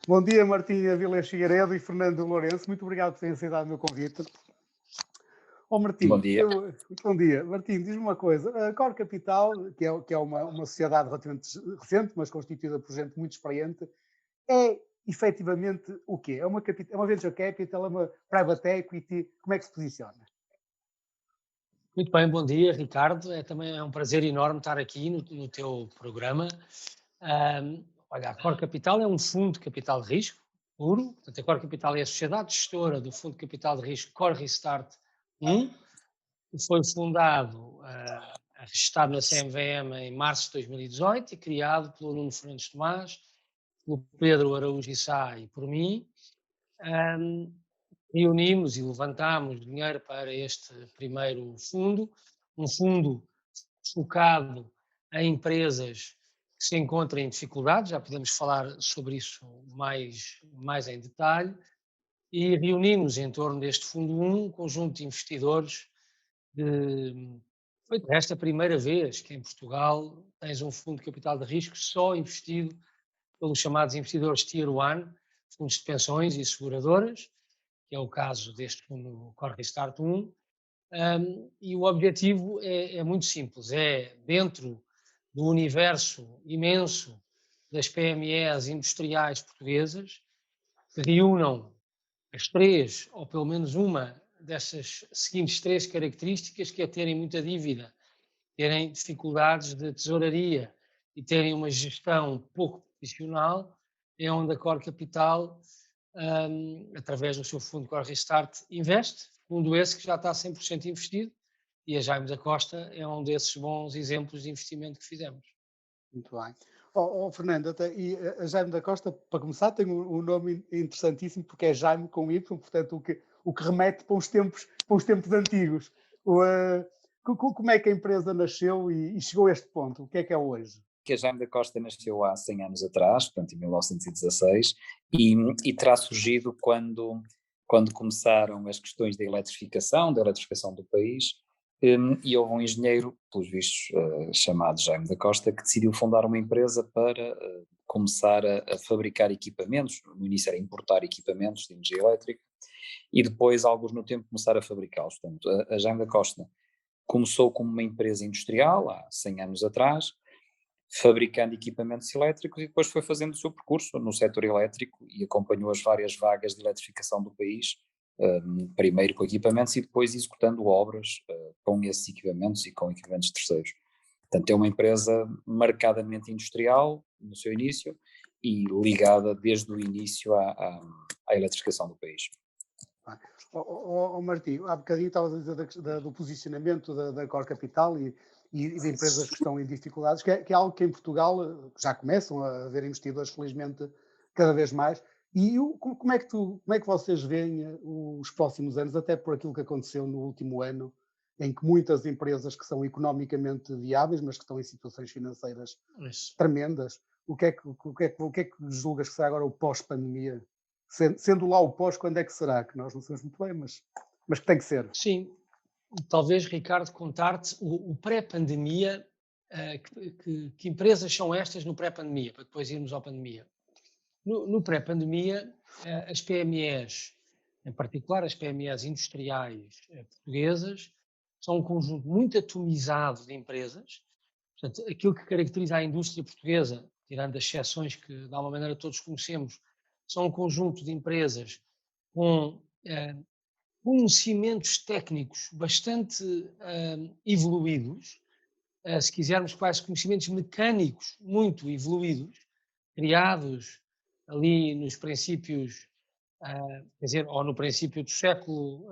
Bom dia, Martim Avilés Figueiredo e Fernando Lourenço. Muito obrigado por terem aceitado o meu convite. Bom Martim, dia. bom dia. Martim, diz-me uma coisa. A Core Capital, que é uma sociedade relativamente recente, mas constituída por gente muito experiente, é efetivamente o quê? É uma venture capital, é uma private equity? Como é que se posiciona? Muito bem, bom dia, Ricardo. Também é um prazer enorme estar aqui no teu programa. Olha, a Core Capital é um fundo de capital de risco puro. Portanto, a Core Capital é a sociedade gestora do fundo de capital de risco Core Restart 1, que foi fundado, registado na CMVM em março de 2018 e criado pelo Nuno Fernandes Tomás, pelo Pedro Araújo Issá e por mim. Reunimos e levantámos dinheiro para este primeiro fundo, um fundo focado em empresas que se encontram em dificuldades, já podemos falar sobre isso mais em detalhe, e reunimos em torno deste fundo um conjunto de investidores. Foi esta a primeira vez que em Portugal tens um fundo de capital de risco só investido pelos chamados investidores Tier 1, fundos de pensões e seguradoras, que é o caso deste fundo Core Restart 1, e o objetivo é muito simples, é dentro do universo imenso das PMEs industriais portuguesas, que reúnam as três, ou pelo menos uma dessas seguintes três características, que é terem muita dívida, terem dificuldades de tesouraria e terem uma gestão pouco profissional, é onde a Core Capital, através do seu fundo Core Restart, investe, fundo esse que já está 100% investido, e a Jaime da Costa é um desses bons exemplos de investimento que fizemos. Muito bem. Fernando, a Jaime da Costa, para começar, tem um nome interessantíssimo, porque é Jaime com Y, portanto, o que remete para os tempos antigos. Como é que a empresa nasceu e chegou a este ponto? O que é hoje? Que a Jaime da Costa nasceu há 100 anos atrás, portanto em 1916, e terá surgido quando começaram as questões da eletrificação do país, e houve um engenheiro, pelos vistos, chamado Jaime da Costa, que decidiu fundar uma empresa para começar a fabricar equipamentos. No início era importar equipamentos de energia elétrica, e depois, alguns no tempo, começar a fabricá-los. Portanto, a Jaime da Costa começou como uma empresa industrial, há 100 anos atrás, fabricando equipamentos elétricos, e depois foi fazendo o seu percurso no setor elétrico e acompanhou as várias vagas de eletrificação do país, primeiro com equipamentos e depois executando obras com esses equipamentos e com equipamentos terceiros. Portanto, é uma empresa marcadamente industrial no seu início e ligada desde o início à eletrificação do país. Martim, há bocadinho estavas a dizer do posicionamento da Core Capital e de empresas que estão em dificuldades, que é algo que em Portugal já começam a haver investidores, felizmente, cada vez mais. E como é que vocês veem os próximos anos, até por aquilo que aconteceu no último ano, em que muitas empresas que são economicamente viáveis, mas que estão em situações financeiras tremendas, o que é que julgas que será agora o pós-pandemia? Sendo lá o pós, quando é que será? Que nós não sabemos muito bem, mas que tem que ser. Sim, talvez, Ricardo, contar-te o pré-pandemia, que empresas são estas no pré-pandemia, para depois irmos à pandemia. No pré-pandemia, as PMEs, em particular as PMEs industriais portuguesas, são um conjunto muito atomizado de empresas. Portanto, aquilo que caracteriza a indústria portuguesa, tirando as exceções que de alguma maneira todos conhecemos, são um conjunto de empresas com conhecimentos técnicos bastante evoluídos, se quisermos quase conhecimentos mecânicos muito evoluídos, criados ali nos princípios, quer dizer, ou no princípio do século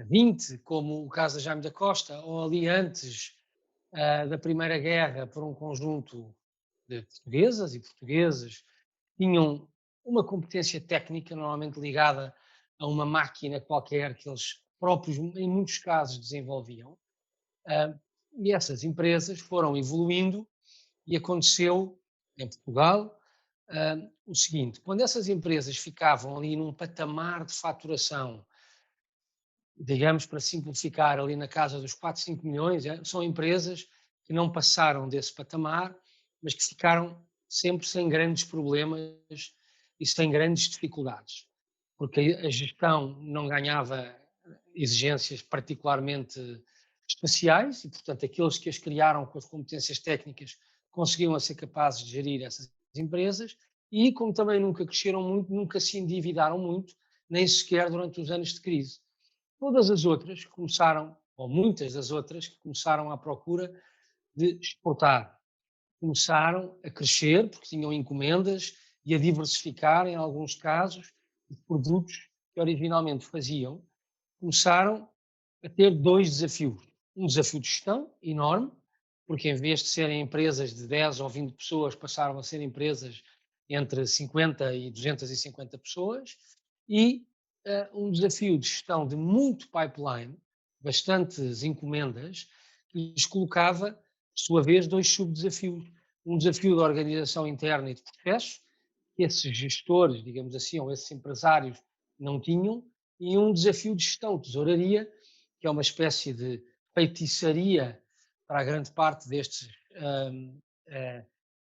XX, como o caso da Jaime da Costa, ou ali antes da Primeira Guerra, por um conjunto de portuguesas e portugueses, tinham uma competência técnica normalmente ligada a uma máquina qualquer que eles próprios, em muitos casos, desenvolviam. E essas empresas foram evoluindo e aconteceu em Portugal o seguinte: quando essas empresas ficavam ali num patamar de faturação, digamos, para simplificar, ali na casa dos 4, 5 milhões, são empresas que não passaram desse patamar, mas que ficaram sempre sem grandes problemas e sem grandes dificuldades, porque a gestão não ganhava exigências particularmente especiais e, portanto, aqueles que as criaram com as competências técnicas conseguiam ser capazes de gerir essas empresas e, como também nunca cresceram muito, nunca se endividaram muito, nem sequer durante os anos de crise. Todas as outras começaram, ou muitas das outras, que começaram à procura de exportar. Começaram a crescer, porque tinham encomendas, e a diversificar, em alguns casos, os produtos que originalmente faziam. Começaram a ter dois desafios. Um desafio de gestão enorme, porque em vez de serem empresas de 10 ou 20 pessoas, passaram a ser empresas entre 50 e 250 pessoas, e um desafio de gestão de muito pipeline, bastantes encomendas, que lhes colocava, por sua vez, dois subdesafios. Um desafio de organização interna e de processos, que esses gestores, digamos assim, ou esses empresários não tinham, e um desafio de gestão de tesouraria, que é uma espécie de feitiçaria para a grande parte destes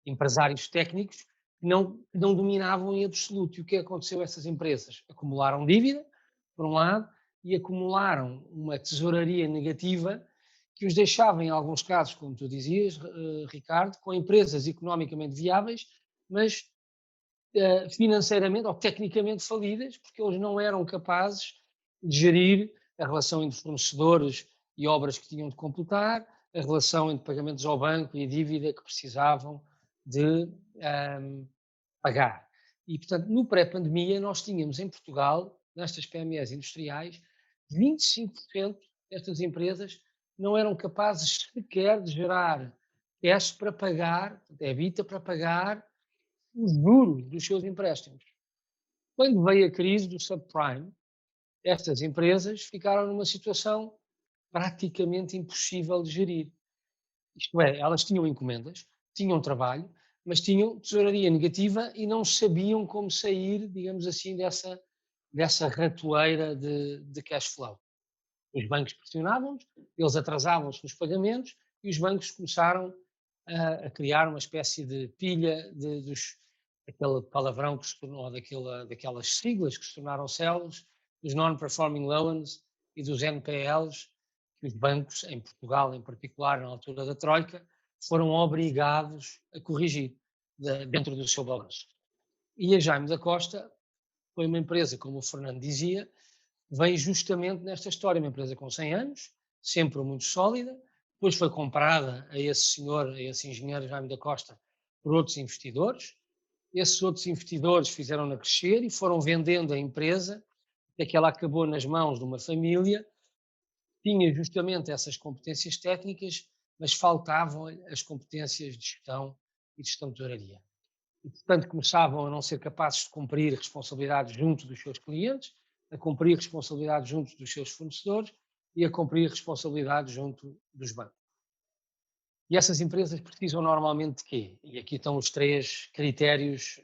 empresários técnicos, que não dominavam em absoluto. E o que aconteceu a essas empresas? Acumularam dívida, por um lado, e acumularam uma tesouraria negativa que os deixava, em alguns casos, como tu dizias, Ricardo, com empresas economicamente viáveis, mas financeiramente ou tecnicamente falidas, porque eles não eram capazes de gerir a relação entre fornecedores e obras que tinham de completar, a relação entre pagamentos ao banco e a dívida que precisavam de pagar. E, portanto, no pré-pandemia, nós tínhamos em Portugal, nestas PMEs industriais, 25% destas empresas não eram capazes sequer de gerar cash para pagar, EBITDA para pagar os juros dos seus empréstimos. Quando veio a crise do subprime, estas empresas ficaram numa situação praticamente impossível de gerir. Isto é, elas tinham encomendas, tinham trabalho, mas tinham tesouraria negativa e não sabiam como sair, digamos assim, dessa ratoeira de cash flow. Os bancos pressionavam-nos, eles atrasavam-se nos pagamentos e os bancos começaram a criar uma espécie de pilha aquele palavrão que se tornou, daquelas siglas que se tornaram célebres, dos non-performing loans e dos NPLs, que os bancos, em Portugal em particular, na altura da Troika, foram obrigados a corrigir dentro do seu balanço. E a Jaime da Costa foi uma empresa, como o Fernando dizia, vem justamente nesta história, uma empresa com 100 anos, sempre muito sólida, depois foi comprada a esse senhor, a esse engenheiro Jaime da Costa, por outros investidores. Esses outros investidores fizeram-na crescer e foram vendendo a empresa, até que ela acabou nas mãos de uma família, tinha justamente essas competências técnicas, mas faltavam-lhe as competências de gestão e de gestão de tesouraria. E, portanto, começavam a não ser capazes de cumprir responsabilidades junto dos seus clientes, a cumprir responsabilidades junto dos seus fornecedores e a cumprir responsabilidades junto dos bancos. E essas empresas precisam normalmente de quê? E aqui estão os três critérios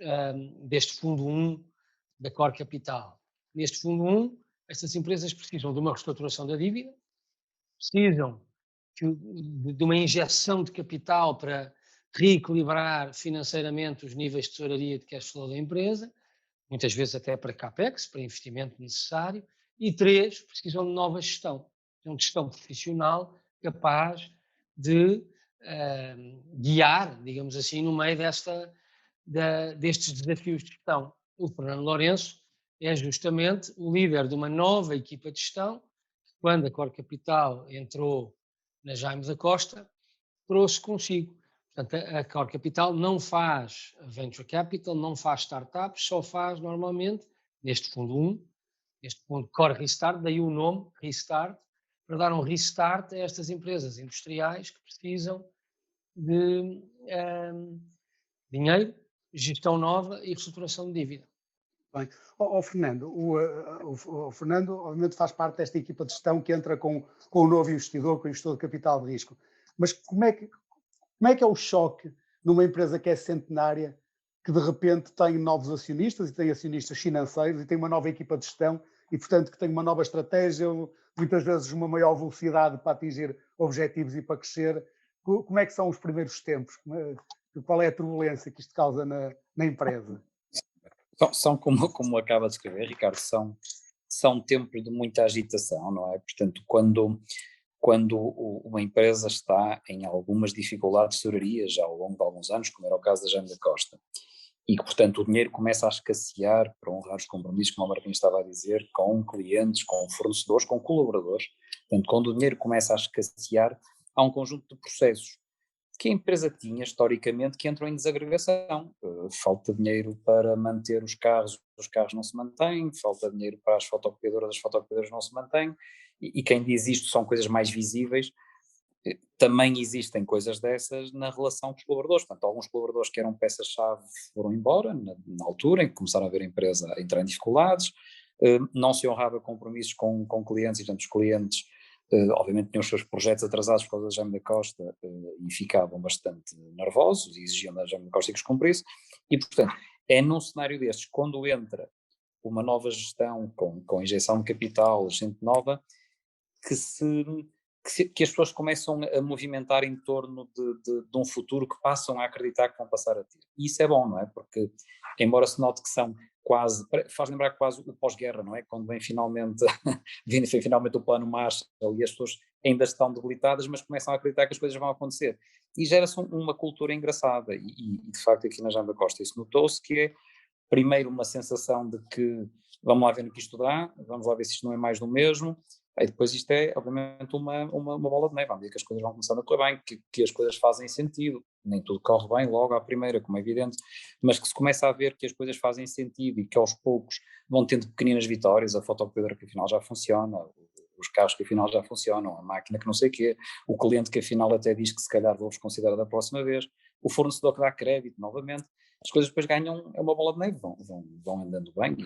deste Fundo 1 da Core Capital. Neste Fundo 1, estas empresas precisam de uma reestruturação da dívida, precisam de uma injeção de capital para reequilibrar financeiramente os níveis de tesouraria de cash flow da empresa, muitas vezes até para CAPEX, para investimento necessário, e três, precisam de nova gestão, de gestão profissional capaz de guiar, digamos assim, no meio destes desafios de gestão. O Fernando Lourenço é justamente o líder de uma nova equipa de gestão. Quando a Core Capital entrou na Jaime da Costa, trouxe consigo. Portanto, a Core Capital não faz Venture Capital, não faz startups, só faz normalmente, neste fundo 1, neste fundo Core Restart, daí o nome Restart, para dar um restart a estas empresas industriais que precisam de dinheiro, gestão nova e reestruturação de dívida. Bem, Fernando, o Fernando obviamente faz parte desta equipa de gestão que entra com o novo investidor, com o investidor de capital de risco. Mas como é que é o choque numa empresa que é centenária, que de repente tem novos acionistas e tem acionistas financeiros e tem uma nova equipa de gestão e, portanto, que tem uma nova estratégia, muitas vezes uma maior velocidade para atingir objetivos e para crescer? Como é que são os primeiros tempos? Qual é a turbulência que isto causa na empresa? São como acaba de escrever, Ricardo, são tempos de muita agitação, não é? Portanto, quando uma empresa está em algumas dificuldades de tesouraria já ao longo de alguns anos, como era o caso da Jaime da Costa, e que, portanto, o dinheiro começa a escassear para honrar os compromissos, como o Martim estava a dizer, com clientes, com fornecedores, com colaboradores. Portanto, quando o dinheiro começa a escassear, há um conjunto de processos que a empresa tinha historicamente que entram em desagregação. Falta dinheiro para manter os carros não se mantêm, falta dinheiro para as fotocopiadoras não se mantêm, e quem diz isto são coisas mais visíveis. Também existem coisas dessas na relação com os colaboradores. Portanto, alguns colaboradores que eram peças-chave foram embora na altura em que começaram a ver a empresa a entrar em dificuldades, não se honrava compromissos com clientes, e portanto os clientes obviamente tinham os seus projetos atrasados por causa da Jaime da Costa, e ficavam bastante nervosos e exigiam da Jaime da Costa que os cumprisse, e portanto é num cenário destes, quando entra uma nova gestão com injeção de capital, gente nova, que as pessoas começam a movimentar em torno de um futuro que passam a acreditar que vão passar a ter. E isso é bom, não é? Porque, embora se note que são faz lembrar quase o pós-guerra, não é? Quando vem finalmente o plano Marshall e as pessoas ainda estão debilitadas, mas começam a acreditar que as coisas vão acontecer. E gera-se uma cultura engraçada, e de facto aqui na Jaime da Costa isso notou-se, que é primeiro uma sensação de que vamos lá ver no que isto dá, vamos lá ver se isto não é mais do mesmo. Aí depois isto é, obviamente, uma bola de neve, à medida que as coisas vão começando a correr bem, que as coisas fazem sentido, nem tudo corre bem logo à primeira, como é evidente, mas que se começa a ver que as coisas fazem sentido e que aos poucos vão tendo pequenas vitórias, a fotocopiadora que afinal já funciona, os carros que afinal já funcionam, a máquina que não sei o quê, o cliente que afinal até diz que se calhar vou-vos considerar da próxima vez, o fornecedor que dá crédito novamente, as coisas depois ganham, é uma bola de neve, vão andando bem,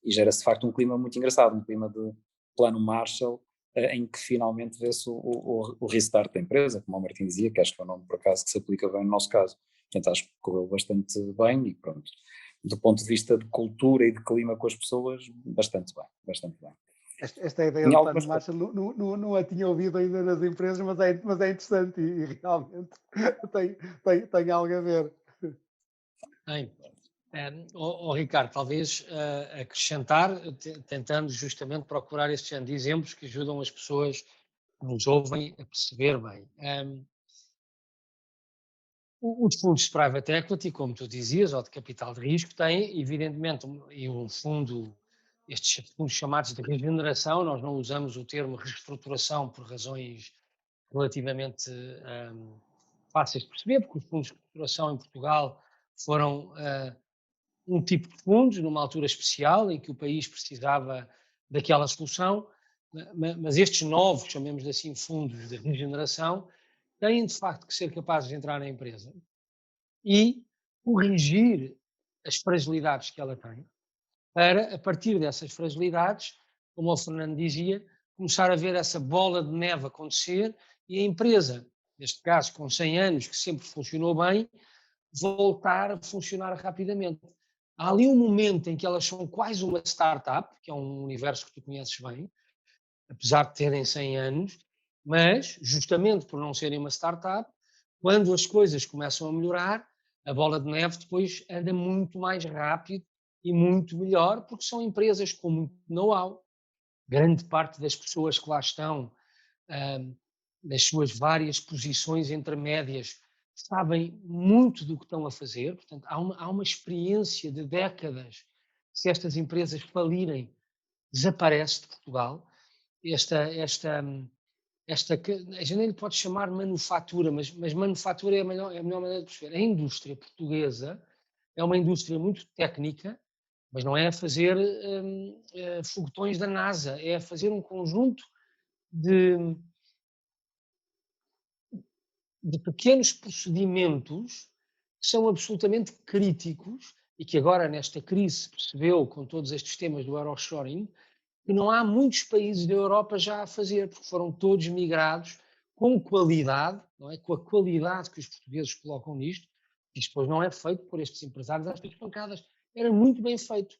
e gera-se de facto um clima muito engraçado, um clima de plano Marshall, em que finalmente vê-se o restart da empresa, como o Martim dizia, que acho que é o nome por acaso que se aplica bem no nosso caso. Portanto, acho que correu bastante bem e pronto. Do ponto de vista de cultura e de clima com as pessoas, bastante bem, bastante bem. Esta ideia do plano Marshall não a tinha ouvido ainda nas empresas, mas é interessante e realmente tem algo a ver. Bem, Ricardo, talvez acrescentar, tentando justamente procurar estes género de exemplos que ajudam as pessoas que nos ouvem a perceber bem. Os fundos de private equity, como tu dizias, ou de capital de risco, têm, evidentemente, estes fundos chamados de regeneração, nós não usamos o termo reestruturação por razões relativamente fáceis de perceber, porque os fundos de reestruturação em Portugal foram um tipo de fundos, numa altura especial, em que o país precisava daquela solução, mas estes novos, chamemos assim, fundos de regeneração, têm de facto que ser capazes de entrar na empresa e corrigir as fragilidades que ela tem, para, a partir dessas fragilidades, como o Fernando dizia, começar a ver essa bola de neve acontecer e a empresa, neste caso com 100 anos, que sempre funcionou bem, voltar a funcionar rapidamente. Há ali um momento em que elas são quase uma startup, que é um universo que tu conheces bem, apesar de terem 100 anos, mas, justamente por não serem uma startup, quando as coisas começam a melhorar, a bola de neve depois anda muito mais rápido e muito melhor, porque são empresas com muito know-how. Grande parte das pessoas que lá estão, nas suas várias posições intermédias, sabem muito do que estão a fazer, portanto, há uma experiência de décadas. Se estas empresas falirem, desaparece de Portugal. A gente nem lhe pode chamar manufatura, mas manufatura é a melhor maneira de perceber. A indústria portuguesa é uma indústria muito técnica, mas não é a fazer foguetões da NASA, é a fazer um conjunto de pequenos procedimentos que são absolutamente críticos e que agora nesta crise se percebeu com todos estes temas do Euroshoring, que não há muitos países da Europa já a fazer, porque foram todos migrados com qualidade, não é? Com a qualidade que os portugueses colocam nisto, e depois não é feito por estes empresários às vezes pancadas. Era muito bem feito.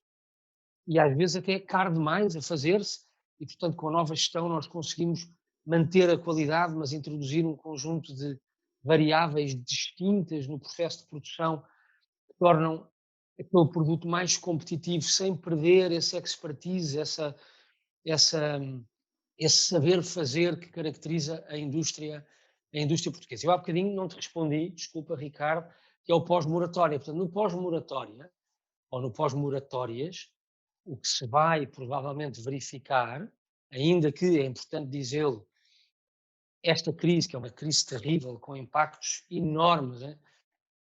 E às vezes até é caro demais a fazer-se, e portanto com a nova gestão nós conseguimos manter a qualidade, mas introduzir um conjunto de variáveis distintas no processo de produção que tornam aquele produto mais competitivo sem perder esse expertise, esse saber fazer que caracteriza a indústria portuguesa. Eu há bocadinho não te respondi, desculpa Ricardo, que é o pós-moratória. Portanto, no pós-moratória, ou no pós-moratórias, o que se vai provavelmente verificar, ainda que é importante dizê-lo, esta crise, que é uma crise terrível, com impactos enormes,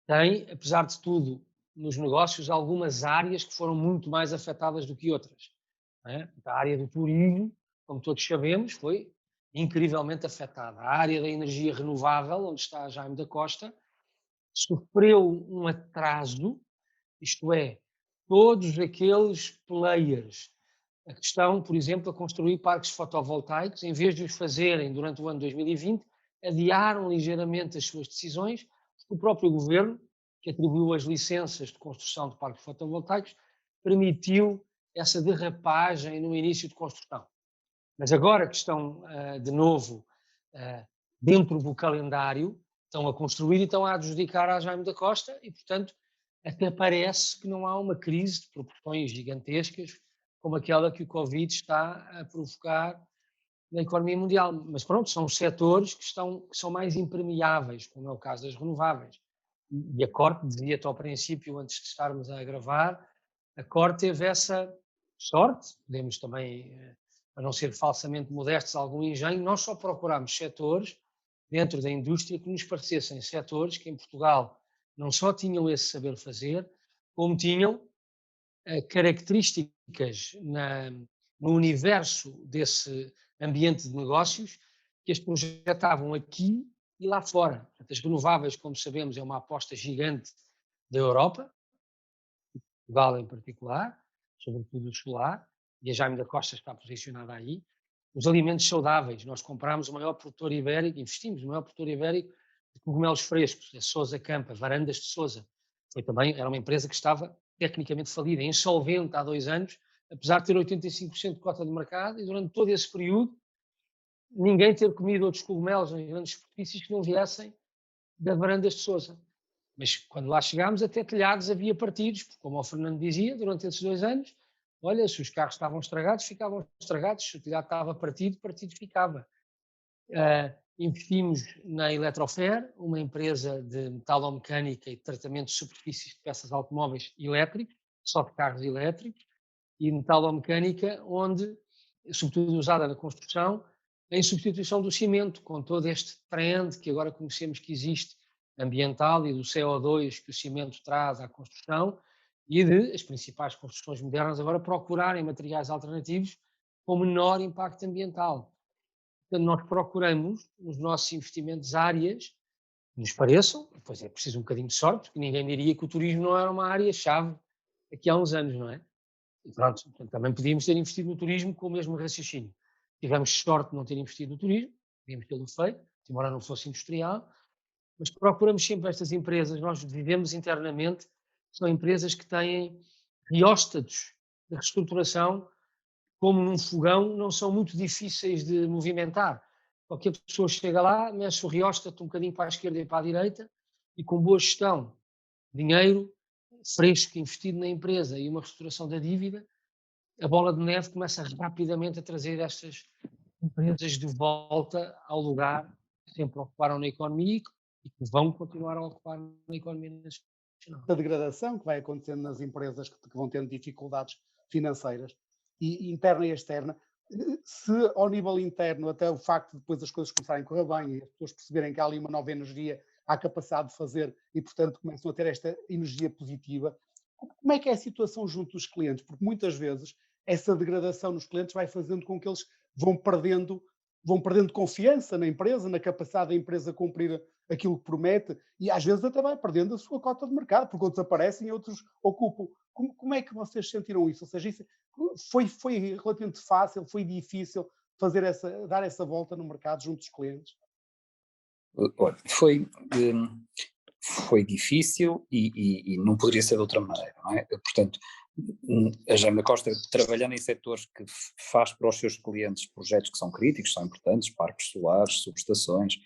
tem, apesar de tudo, nos negócios, algumas áreas que foram muito mais afetadas do que outras. A área do turismo, como todos sabemos, foi incrivelmente afetada. A área da energia renovável, onde está Jaime da Costa, sofreu um atraso, isto é, todos aqueles players que estão, por exemplo, a construir parques fotovoltaicos, em vez de os fazerem durante o ano 2020, adiaram ligeiramente as suas decisões, porque o próprio governo, que atribuiu as licenças de construção de parques fotovoltaicos, permitiu essa derrapagem no início de construção. Mas agora que estão, de novo, dentro do calendário, estão a construir e estão a adjudicar a Jaime da Costa e, portanto, até parece que não há uma crise de proporções gigantescas como aquela que o Covid está a provocar na economia mundial. Mas pronto, são setores que são mais impermeáveis, como é o caso das renováveis. E a Corte, dizia-te ao princípio, antes de estarmos a gravar, a Corte teve essa sorte, podemos também, para não ser falsamente modestos, algum engenho, nós só procurámos setores dentro da indústria que nos parecessem setores que em Portugal não só tinham esse saber fazer, como tinham características no universo desse ambiente de negócios que as projetavam aqui e lá fora. As renováveis, como sabemos, é uma aposta gigante da Europa, Portugal em particular, sobretudo o solar, e a Jaime da Costa está posicionada aí. Os alimentos saudáveis, nós comprámos o maior produtor ibérico, investimos no maior produtor ibérico de cogumelos frescos, a Sousa Campa, Varandas de Sousa. Era uma empresa que estava tecnicamente falida, insolvente há 2 anos, apesar de ter 85% de cota de mercado, e durante todo esse período ninguém ter comido outros cogumelos em grandes superfícies que não viessem da Varandas de Sousa. Mas quando lá chegámos, até telhados havia partidos, porque, como o Fernando dizia, durante esses 2 anos, olha, se os carros estavam estragados, ficavam estragados, se o telhado estava partido ficava. Investimos na Eletrofer, uma empresa de metalomecânica e de tratamento de superfícies de peças automóveis elétricos, só de carros elétricos, e metalomecânica, onde, sobretudo usada na construção, em substituição do cimento, com todo este trend que agora conhecemos que existe, ambiental e do CO2 que o cimento traz à construção, e de as principais construções modernas agora procurarem materiais alternativos com menor impacto ambiental. Portanto, nós procuramos, nos nossos investimentos, áreas que nos pareçam, pois é preciso um bocadinho de sorte, porque ninguém diria que o turismo não era uma área-chave aqui há uns anos, não é? E pronto, portanto, também podíamos ter investido no turismo com o mesmo raciocínio. Tivemos sorte de não ter investido no turismo, podíamos tê-lo feito, embora não fosse industrial, mas procuramos sempre estas empresas, nós vivemos internamente, são empresas que têm rióstatos de reestruturação, como num fogão, não são muito difíceis de movimentar. Qualquer pessoa chega lá, mexe o rióstato um bocadinho para a esquerda e para a direita, e com boa gestão, dinheiro fresco investido na empresa e uma reestruturação da dívida, a bola de neve começa rapidamente a trazer estas empresas de volta ao lugar que sempre ocuparam na economia e que vão continuar a ocupar na economia nacional. A degradação que vai acontecendo nas empresas que vão tendo dificuldades financeiras, e interna e externa, se ao nível interno, até o facto de depois as coisas começarem a correr bem e as pessoas perceberem que há ali uma nova energia, há capacidade de fazer e, portanto, começam a ter esta energia positiva, como é que é a situação junto dos clientes? Porque muitas vezes essa degradação nos clientes vai fazendo com que eles vão perdendo confiança na empresa, na capacidade da empresa cumprir aquilo que promete, e às vezes até vai perdendo a sua cota de mercado, porque outros aparecem e outros ocupam. Como é que vocês sentiram isso? Ou seja, isso foi relativamente fácil, foi difícil dar essa volta no mercado junto dos clientes? Olha, foi difícil e não poderia ser de outra maneira, não é? Portanto, a Jaime da Costa, trabalhando em setores que faz para os seus clientes projetos que são críticos, são importantes, parques solares, subestações,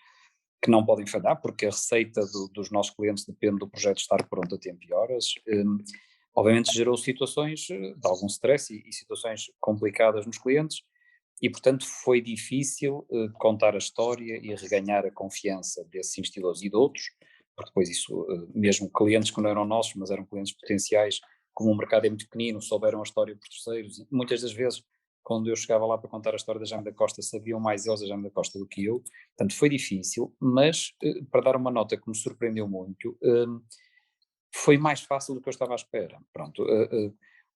que não podem falhar, porque a receita dos nossos clientes depende do projeto estar pronto a tempo e horas. Obviamente gerou situações de algum stress e situações complicadas nos clientes, e portanto foi difícil contar a história e reganhar a confiança desses investidores e de outros, porque depois isso, mesmo clientes que não eram nossos, mas eram clientes potenciais, como o mercado é muito pequenino, souberam a história por terceiros, e muitas das vezes, quando eu chegava lá para contar a história da Jaime da Costa, sabiam mais eles da Jaime da Costa do que eu. Portanto foi difícil, mas para dar uma nota que me surpreendeu muito, foi mais fácil do que eu estava à espera. Pronto,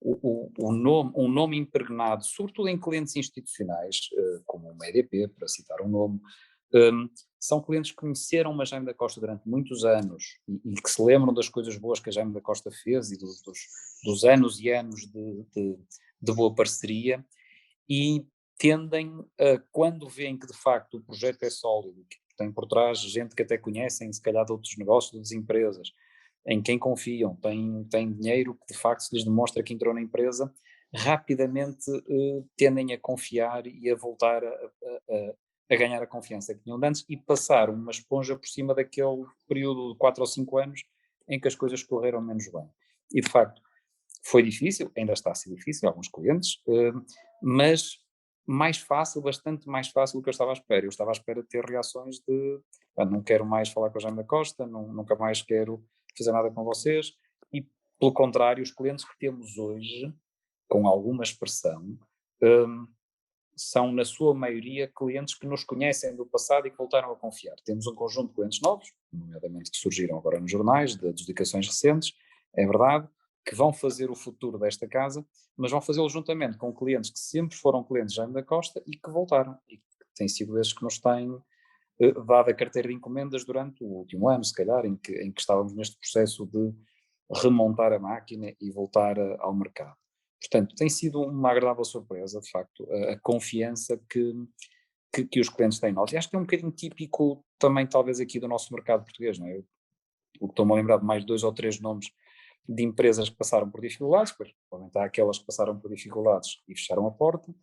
um nome impregnado, sobretudo em clientes institucionais, como o EDP, para citar um nome, são clientes que conheceram a Jaime da Costa durante muitos anos e que se lembram das coisas boas que a Jaime da Costa fez e dos anos e anos de boa parceria, e tendem a, quando veem que de facto o projeto é sólido, que tem por trás gente que até conhecem, se calhar de outros negócios, de outras empresas, em quem confiam, tem dinheiro que de facto se lhes demonstra que entrou na empresa, rapidamente tendem a confiar e a voltar a ganhar a confiança que tinham de antes e passar uma esponja por cima daquele período de 4 ou 5 anos em que as coisas correram menos bem. E de facto foi difícil, ainda está a ser difícil, alguns clientes, mas mais fácil, bastante mais fácil do que eu estava à espera. Eu estava à espera de ter reações de não quero mais falar com a Jaime da Costa, nunca mais quero fazer nada com vocês, e pelo contrário, os clientes que temos hoje, com alguma expressão, são na sua maioria clientes que nos conhecem do passado e que voltaram a confiar. Temos um conjunto de clientes novos, nomeadamente que surgiram agora nos jornais, de adjudicações recentes, é verdade, que vão fazer o futuro desta casa, mas vão fazê-lo juntamente com clientes que sempre foram clientes de Jaime da Costa e que voltaram, e que têm sido esses que nos têm dado a carteira de encomendas durante o último ano, se calhar, em que estávamos neste processo de remontar a máquina e voltar ao mercado. Portanto, tem sido uma agradável surpresa, de facto, a confiança que os clientes têm em nós. E acho que é um bocadinho típico também, talvez, aqui do nosso mercado português, não é? Estou-me a lembrar de mais 2 ou 3 nomes de empresas que passaram por dificuldades, pois, obviamente há aquelas que passaram por dificuldades e fecharam a porta.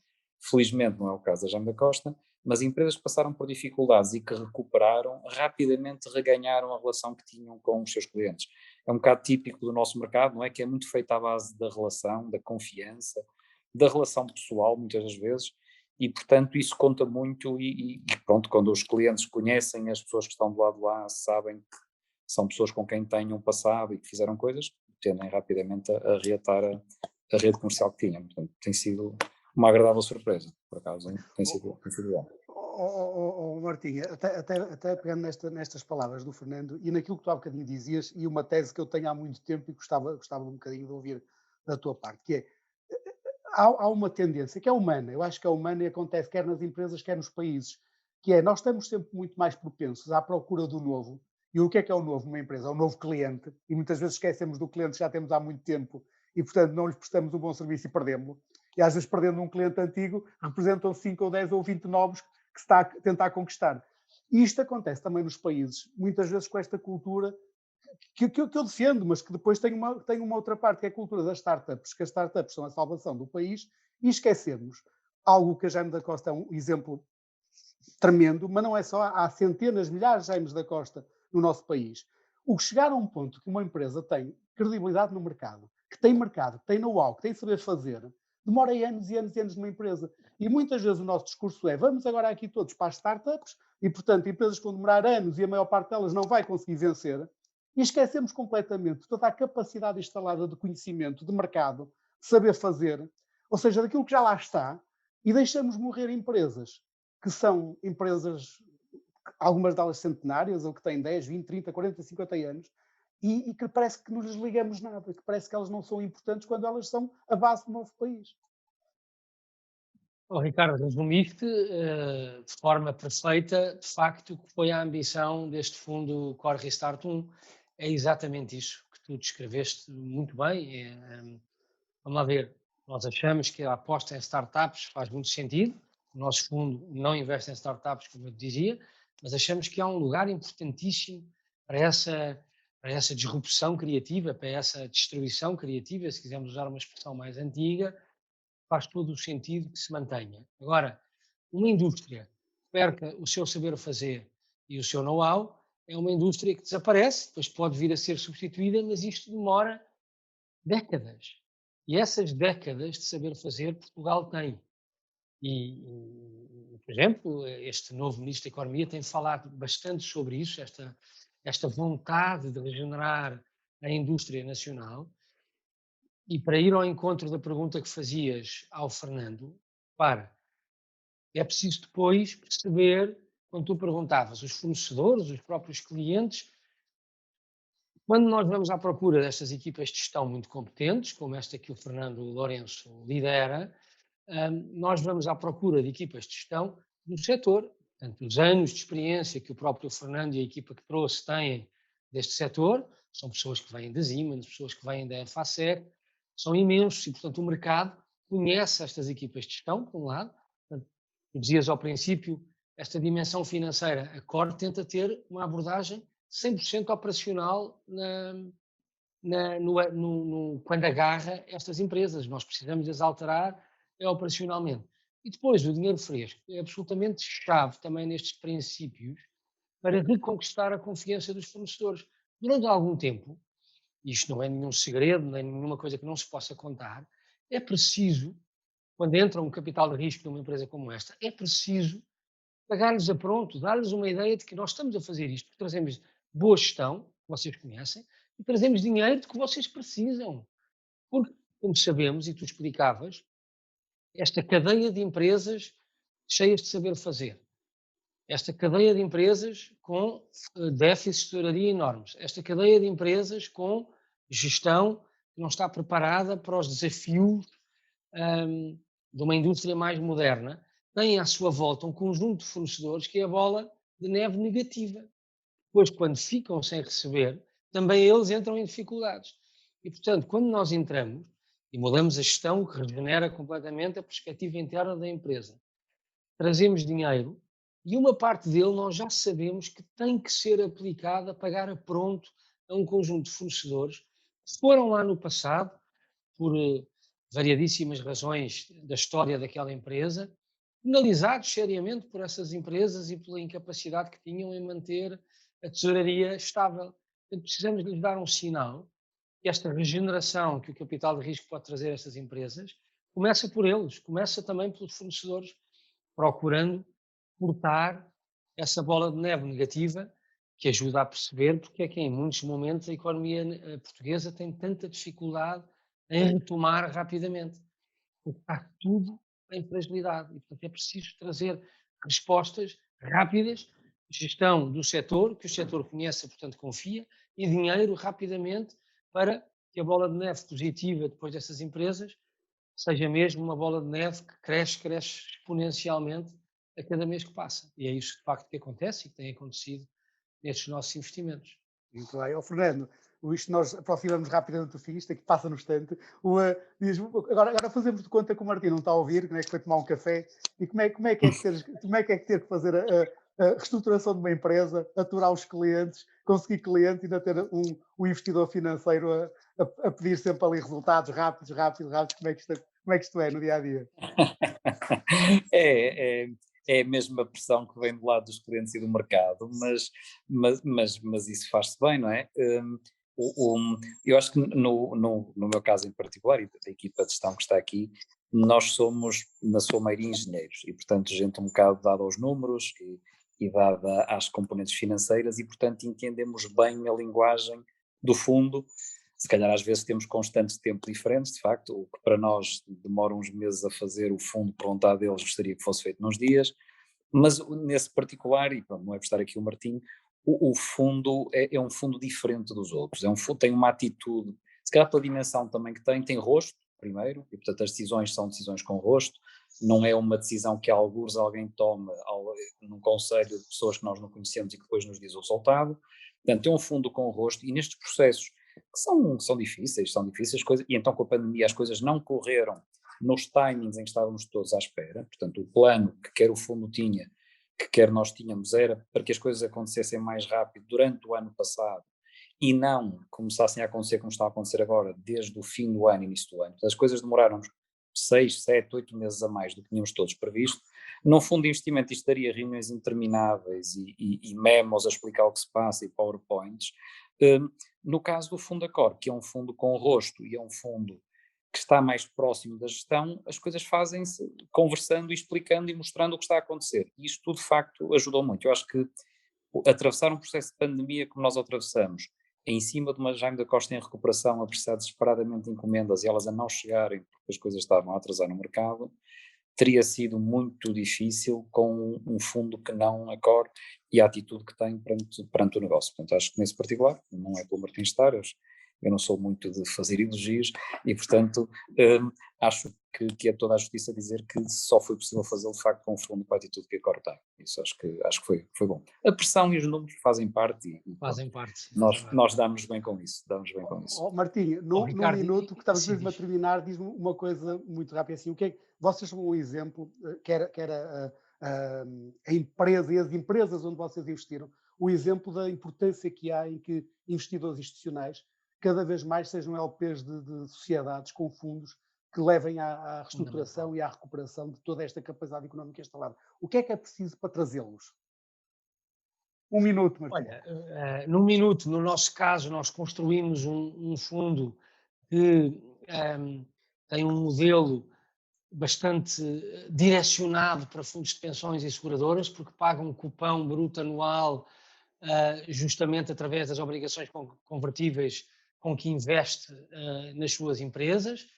Felizmente não é o caso da Jaime da Costa, mas empresas que passaram por dificuldades e que recuperaram, rapidamente reganharam a relação que tinham com os seus clientes. É um bocado típico do nosso mercado, não é? Que é muito feito à base da relação, da confiança, da relação pessoal, muitas das vezes, e portanto isso conta muito e pronto, quando os clientes conhecem as pessoas que estão do lado de lá, sabem que são pessoas com quem têm um passado e que fizeram coisas, tendem rapidamente a reatar a rede comercial que tinham. Portanto, tem sido uma agradável surpresa, por acaso, hein? Tem sido bom. Martinha, até pegando nestas palavras do Fernando e naquilo que tu há bocadinho dizias, e uma tese que eu tenho há muito tempo e gostava um bocadinho de ouvir da tua parte, que é, há uma tendência que é humana, eu acho que é humana e acontece quer nas empresas, quer nos países, que é, nós estamos sempre muito mais propensos à procura do novo. E o que é o novo numa empresa? É o novo cliente, e muitas vezes esquecemos do cliente que já temos há muito tempo e, portanto, não lhes prestamos um bom serviço e perdemos-lo. E às vezes, perdendo um cliente antigo, representam 5 ou 10 ou 20 novos que se está a tentar conquistar. E isto acontece também nos países, muitas vezes com esta cultura que eu defendo, mas que depois tem uma outra parte, que é a cultura das startups, que as startups são a salvação do país, e esquecemos algo que a Jaime da Costa é um exemplo tremendo, mas não é só, há centenas, milhares de Jaimes da Costa no nosso país. O que chegar a um ponto que uma empresa tem credibilidade no mercado, que tem know-how, que tem saber fazer, demora anos e anos e anos numa empresa. E muitas vezes o nosso discurso é, vamos agora aqui todos para as startups, e portanto empresas que vão demorar anos e a maior parte delas não vai conseguir vencer, e esquecemos completamente toda a capacidade instalada de conhecimento, de mercado, de saber fazer, ou seja, daquilo que já lá está, e deixamos morrer empresas que são empresas, algumas delas centenárias, ou que têm 10, 20, 30, 40, 50 anos, e que parece que não lhes ligamos nada, que parece que elas não são importantes quando elas são a base do nosso país. Oh, Ricardo, resumiste de forma perfeita, de facto, o que foi a ambição deste fundo Core Restart 1. É exatamente isso que tu descreveste muito bem. Vamos lá ver, nós achamos que a aposta em startups faz muito sentido. O nosso fundo não investe em startups, como eu te dizia, mas achamos que há um lugar importantíssimo para essa disrupção criativa, para essa distribuição criativa, se quisermos usar uma expressão mais antiga, faz todo o sentido que se mantenha. Agora, uma indústria que perca o seu saber fazer e o seu know-how, é uma indústria que desaparece, depois pode vir a ser substituída, mas isto demora décadas. E essas décadas de saber fazer, Portugal tem. Por exemplo, este novo Ministro da Economia tem falado bastante sobre isso, esta vontade de regenerar a indústria nacional. E para ir ao encontro da pergunta que fazias ao Fernando, é preciso depois perceber, quando tu perguntavas, os fornecedores, os próprios clientes, quando nós vamos à procura destas equipas de gestão muito competentes, como esta que o Fernando Lourenço lidera, nós vamos à procura de equipas de gestão do setor. Portanto, os anos de experiência que o próprio Fernando e a equipa que trouxe têm deste setor, são pessoas que vêm da Siemens, pessoas que vêm da EFASEC, são imensos e, portanto, o mercado conhece estas equipas de gestão, por um lado. Portanto, tu dizias ao princípio, esta dimensão financeira, a Core tenta ter uma abordagem 100% operacional quando agarra estas empresas. Nós precisamos de as alterar operacionalmente. E depois, o dinheiro fresco é absolutamente chave também nestes princípios para reconquistar a confiança dos fornecedores. Durante algum tempo, isto não é nenhum segredo, nem nenhuma coisa que não se possa contar, é preciso, quando entra um capital de risco numa empresa como esta, é preciso pagar-lhes a pronto, dar-lhes uma ideia de que nós estamos a fazer isto, porque trazemos boa gestão, que vocês conhecem, e trazemos dinheiro de que vocês precisam. Porque, como sabemos, e tu explicavas, esta cadeia de empresas cheias de saber fazer, esta cadeia de empresas com déficits de tesouraria enormes, esta cadeia de empresas com gestão que não está preparada para os desafios de uma indústria mais moderna, tem à sua volta um conjunto de fornecedores que é a bola de neve negativa. Depois, quando ficam sem receber, também eles entram em dificuldades. E, portanto, quando nós entramos e mudamos a gestão, que regenera completamente a perspectiva interna da empresa, trazemos dinheiro e uma parte dele nós já sabemos que tem que ser aplicada, pagar a pronto a um conjunto de fornecedores que foram lá no passado, por variadíssimas razões da história daquela empresa, penalizados seriamente por essas empresas e pela incapacidade que tinham em manter a tesouraria estável. Portanto, precisamos lhes dar um sinal que esta regeneração que o capital de risco pode trazer a estas empresas começa por eles, começa também pelos fornecedores, procurando cortar essa bola de neve negativa que ajuda a perceber porque é que em muitos momentos a economia portuguesa tem tanta dificuldade em retomar rapidamente, porque está tudo em fragilidade e, portanto, é preciso trazer respostas rápidas, gestão do setor, que o setor conhece, portanto confia, e dinheiro rapidamente para que a bola de neve positiva depois dessas empresas seja mesmo uma bola de neve que cresce exponencialmente a cada mês que passa. E é isso, de facto, que acontece e que tem acontecido nestes nossos investimentos. Muito bem. Fernando, isto nós aproximamos rapidamente do fim, isto aqui passa no instante. Agora fazemos de conta que o Martim não está a ouvir, como é que foi tomar um café, e como é que é ter que fazer a reestruturação de uma empresa, aturar os clientes, conseguir clientes e ainda ter um investidor financeiro a pedir sempre ali resultados rápidos. Como é que isto é no dia-a-dia? É a mesma pressão que vem do lado dos clientes e do mercado, mas isso faz-se bem, não é? Eu acho que no meu caso em particular, e da equipa de gestão que está aqui, nós somos, na sua maioria, engenheiros, e portanto gente um bocado dada aos números e dada às componentes financeiras, e portanto entendemos bem a linguagem do fundo. Se calhar às vezes temos constantes de tempo diferentes, de facto, o que para nós demora uns meses a fazer, o fundo, por vontade deles, gostaria que fosse feito nos dias, mas nesse particular, e pronto, não é por estar aqui o Martim, o fundo é um fundo diferente dos outros, tem uma atitude, se calhar pela dimensão também que tem rosto, primeiro, e portanto as decisões são decisões com rosto, não é uma decisão que algures alguém toma num conselho de pessoas que nós não conhecemos e que depois nos diz o resultado. Portanto, é um fundo com rosto, e nestes processos que são difíceis coisas, e então com a pandemia as coisas não correram nos timings em que estávamos todos à espera. Portanto, o plano que quer o fundo tinha, que quer nós tínhamos, era para que as coisas acontecessem mais rápido durante o ano passado e não começassem a acontecer como está a acontecer agora, desde o fim do ano, início do ano. Portanto, as coisas demoraram 6, 7, 8 meses a mais do que tínhamos todos previsto, Num fundo de investimento isto daria reuniões intermináveis e memos a explicar o que se passa e PowerPoints. No caso do Fundacor, que é um fundo com rosto e é um fundo que está mais próximo da gestão, as coisas fazem-se conversando e explicando e mostrando o que está a acontecer. E isto tudo, de facto, ajudou muito. Eu acho que atravessar um processo de pandemia como nós atravessamos, em cima de uma Jaime da Costa em recuperação, a precisar desesperadamente de encomendas e elas a não chegarem porque as coisas estavam a atrasar no mercado, teria sido muito difícil com um fundo que não acorre e a atitude que tem perante o negócio. Portanto, acho que nesse particular, não é pelo Martins Taras, eu não sou muito de fazer elogios e, portanto, acho que é toda a justiça dizer que só foi possível fazê-lo de facto com um fundo com a atitude que a Cor tem. Isso acho que foi bom. A pressão e os números fazem parte e Fazem parte. nós damos bem com isso. Martinho, num Ricardo, minuto que estamos sim, mesmo a terminar, diz-me uma coisa muito rápida assim, o que é que vocês chamam um exemplo, que era a empresa e as empresas onde vocês investiram, o exemplo da importância que há em que investidores institucionais cada vez mais sejam LPs de sociedades com fundos que levem à reestruturação e à recuperação de toda esta capacidade económica instalada. O que é preciso para trazê-los? Um minuto, Martim. Olha, num minuto, no nosso caso, nós construímos um fundo que tem um modelo bastante direcionado para fundos de pensões e seguradoras, porque pagam um cupão bruto anual justamente através das obrigações convertíveis com que investe nas suas empresas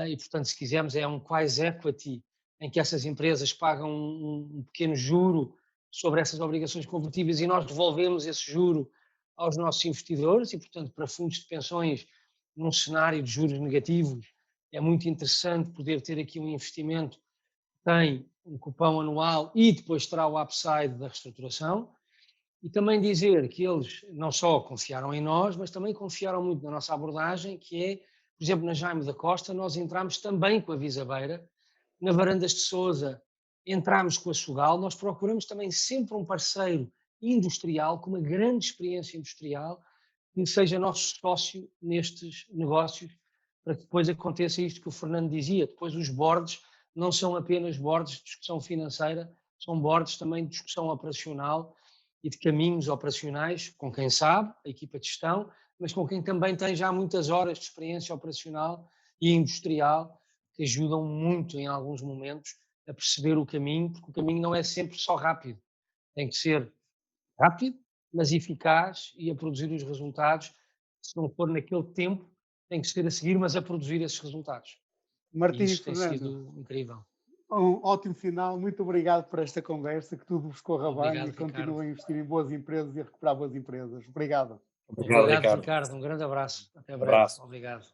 e, portanto, se quisermos, é um quasi equity em que essas empresas pagam um pequeno juro sobre essas obrigações convertíveis e nós devolvemos esse juro aos nossos investidores e, portanto, para fundos de pensões num cenário de juros negativos é muito interessante poder ter aqui um investimento que tem um cupão anual e depois terá o upside da reestruturação. E também dizer que eles não só confiaram em nós, mas também confiaram muito na nossa abordagem, que é, por exemplo, na Jaime da Costa, nós entramos também com a Visabeira, na Varandas de Sousa entramos com a Sugal, nós procuramos também sempre um parceiro industrial, com uma grande experiência industrial, que seja nosso sócio nestes negócios, para que depois aconteça isto que o Fernando dizia, depois os boards não são apenas boards de discussão financeira, são boards também de discussão operacional, e de caminhos operacionais, com quem sabe, a equipa de gestão, mas com quem também tem já muitas horas de experiência operacional e industrial, que ajudam muito em alguns momentos a perceber o caminho, porque o caminho não é sempre só rápido, tem que ser rápido, mas eficaz e a produzir os resultados, se não for naquele tempo, tem que ser a seguir, mas a produzir esses resultados. Martins, e isso tem Fernando, sido incrível. Um ótimo final, muito obrigado por esta conversa, que tudo vos corra bem e continuem a investir em boas empresas e a recuperar boas empresas. Obrigado. Obrigado, Ricardo. Um grande abraço. Até breve. Obrigado.